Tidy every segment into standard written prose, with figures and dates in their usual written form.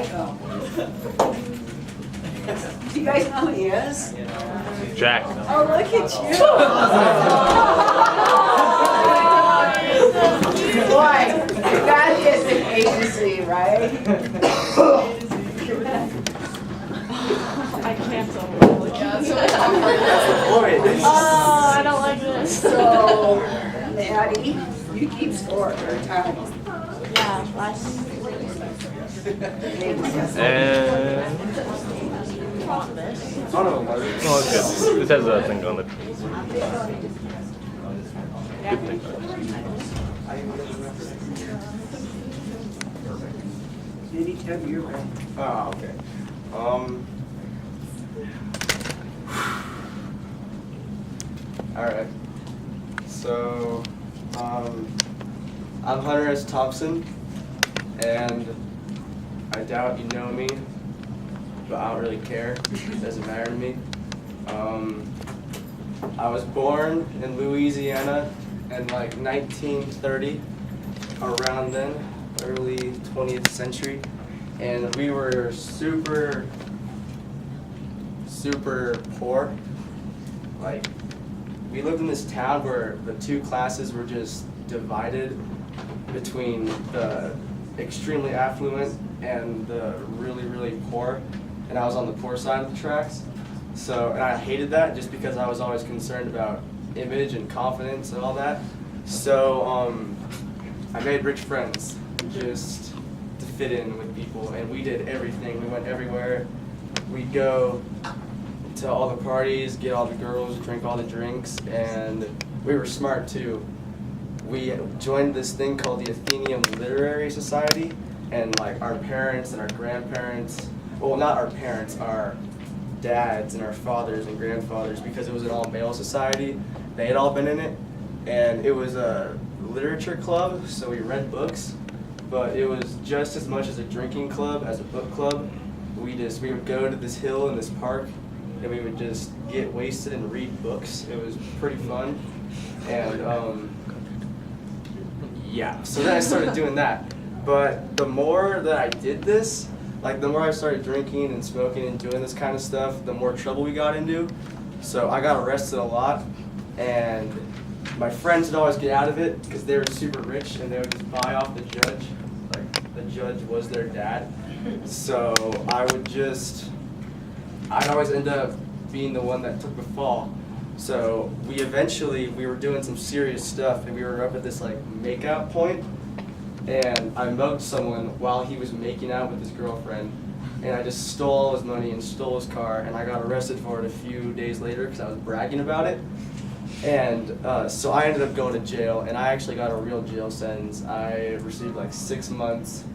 like him. Do you guys know who he is? Jack. Oh, look at you. Boy, that is an agency, right? I can't tell. Oh, I don't like this. So, Maddie, you keep score every time. Yeah, last. And Oh, no, no, it's good. This has a thing on it. Good thing. Anytime you're ready. Oh, okay. All right. So, I'm Hunter S. Thompson, and I doubt you know me, but I don't really care. It doesn't matter to me. I was born in Louisiana in like 1930, around then, early 20th century, and we were super poor. Like, we lived in this town where the two classes were just divided between the extremely affluent and the really, really poor, and I was on the poor side of the tracks. So, and I hated that just because I was always concerned about image and confidence and all that. So, I made rich friends just to fit in with people, and we did everything. We went everywhere. We'd go to all the parties, get all the girls, drink all the drinks, and we were smart too. We joined this thing called the Athenaeum Literary Society, and like our parents and our grandparents, well, not our parents, our dads and our fathers and grandfathers, because it was an all-male society, they had all been in it, and it was a literature club, so we read books, but it was just as much as a drinking club as a book club. We would go to this hill in this park, and we would just get wasted and read books. It was pretty fun, and yeah, so then I started doing that. But the more that I did this, like the more I started drinking and smoking and doing this kind of stuff, the more trouble we got into. So I got arrested a lot, and my friends would always get out of it because they were super rich and they would just buy off the judge. Like the judge was their dad. So I'd always end up being the one that took the fall. So we were doing some serious stuff, and we were up at this like makeout point, and I mugged someone while he was making out with his girlfriend, and I just stole all his money and stole his car, and I got arrested for it a few days later because I was bragging about it. And so I ended up going to jail, and I actually got a real jail sentence. I received like 6 months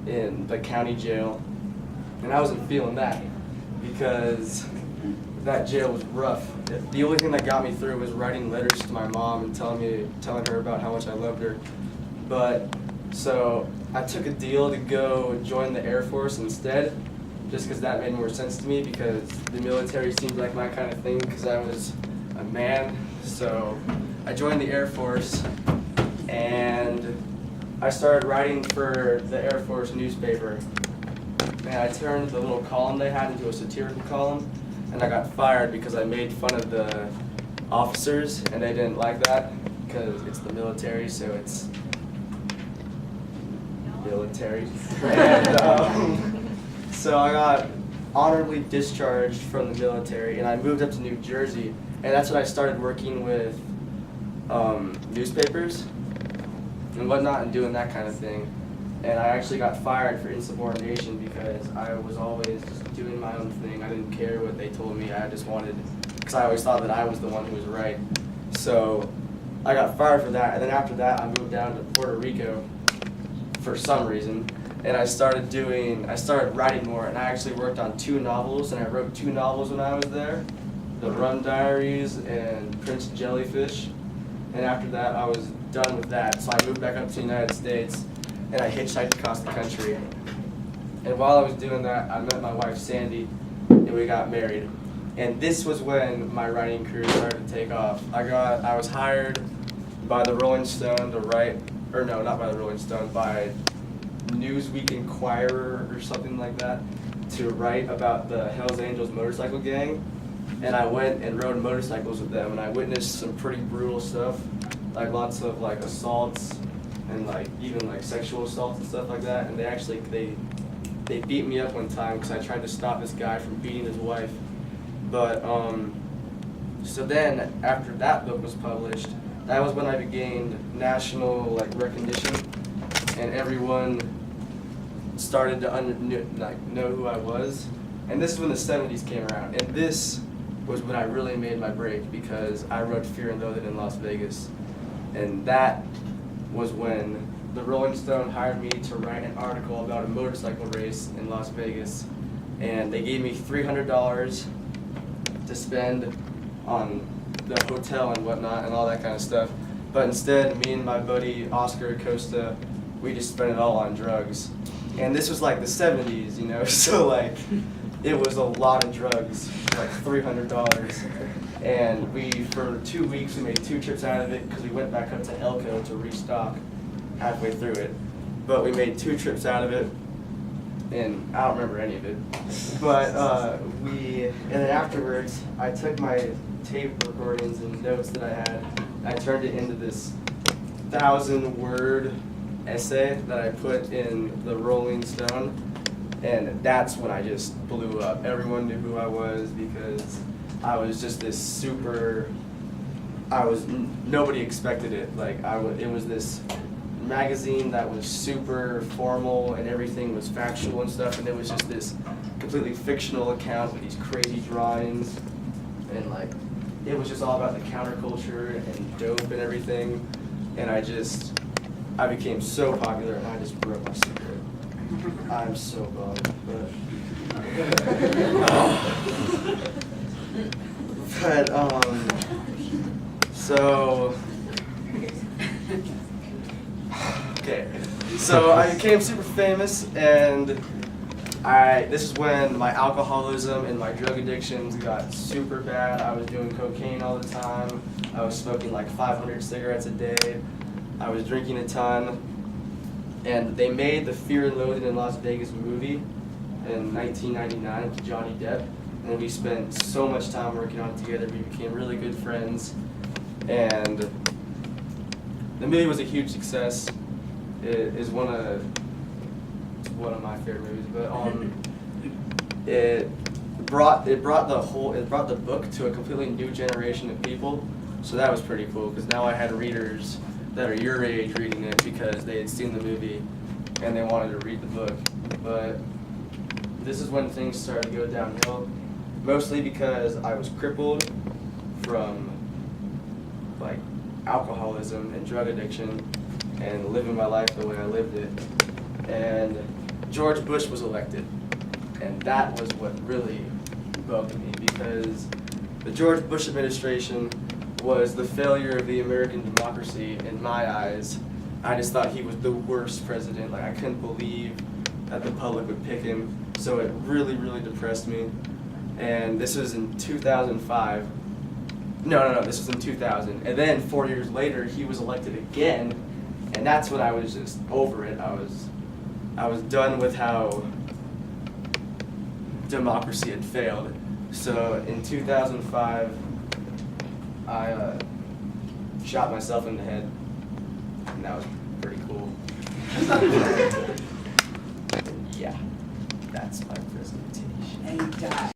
in the county jail, and I wasn't feeling that because that jail was rough. The only thing that got me through was writing letters to my mom and telling her about how much I loved her. But so I took a deal to go join the Air Force instead, just because that made more sense to me, because the military seemed like my kind of thing because I was a man. So I joined the Air Force, and I started writing for the Air Force newspaper. And I turned the little column they had into a satirical column, and I got fired because I made fun of the officers, and they didn't like that because it's the military, so it's military. And so I got honorably discharged from the military, and I moved up to New Jersey, and that's when I started working with newspapers and whatnot and doing that kind of thing. And I actually got fired for insubordination because I was always just doing my own thing. I didn't care what they told me. I just wanted, because I always thought that I was the one who was right. So I got fired for that. And then after that, I moved down to Puerto Rico for some reason. And I started writing more. And I actually worked on 2 novels. And I wrote 2 novels when I was there, The Rum Diaries and Prince Jellyfish. And after that, I was done with that. So I moved back up to the United States, and I hitchhiked across the country. And while I was doing that, I met my wife Sandy, and we got married. And this was when my writing career started to take off. I was hired by the Rolling Stone to write, or no, not by the Rolling Stone, by Newsweek Inquirer or something like that to write about the Hells Angels motorcycle gang. And I went and rode motorcycles with them, and I witnessed some pretty brutal stuff, like lots of like assaults and like even like sexual assaults and stuff like that. And they beat me up one time because I tried to stop this guy from beating his wife. But so then after that book was published, that was when I gained national like recognition, and everyone started to know who I was. And this is when the 70s came around, and this was when I really made my break because I wrote Fear and Loathing in Las Vegas, and that was when the Rolling Stone hired me to write an article about a motorcycle race in Las Vegas, and they gave me $300 to spend on the hotel and whatnot and all that kind of stuff. But instead, me and my buddy Oscar Acosta, we just spent it all on drugs. And this was like the 70s, you know, so like it was a lot of drugs, like $300. And for 2 weeks, we made 2 trips out of it because we went back up to Elko to restock halfway through it. But we made 2 trips out of it, and I don't remember any of it. But and then afterwards, I took my tape recordings and notes that I had, I turned it into this 1,000-word essay that I put in the Rolling Stone, and that's when I just blew up. Everyone knew who I was because I was just this super, nobody expected it. Like it was this magazine that was super formal and everything was factual and stuff, and it was just this completely fictional account with these crazy drawings, and like it was just all about the counterculture and dope and everything, and I became so popular and I just broke my secret. I'm so bummed, so okay, so I became super famous, and this is when my alcoholism and my drug addictions got super bad. I was doing cocaine all the time. I was smoking like 500 cigarettes a day. I was drinking a ton. And they made the Fear and Loathing in Las Vegas movie in 1999 with Johnny Depp. And we spent so much time working on it together. We became really good friends. And the movie was a huge success. It is one of my favorite movies. But it brought the book to a completely new generation of people. So that was pretty cool because now I had readers that are your age reading it because they had seen the movie and they wanted to read the book. But this is when things started to go downhill, mostly because I was crippled from like alcoholism and drug addiction and living my life the way I lived it. And George Bush was elected, and that was what really bugged me because the George Bush administration was the failure of the American democracy in my eyes. I just thought he was the worst president. Like I couldn't believe that the public would pick him. So it really, really depressed me. And this was in 2005. No, this was in 2000. And then 4 years later, he was elected again, and that's when I was just over it. I was done with how democracy had failed. So in 2005, I shot myself in the head, and that was pretty cool. Yeah, that's my presentation. And he died.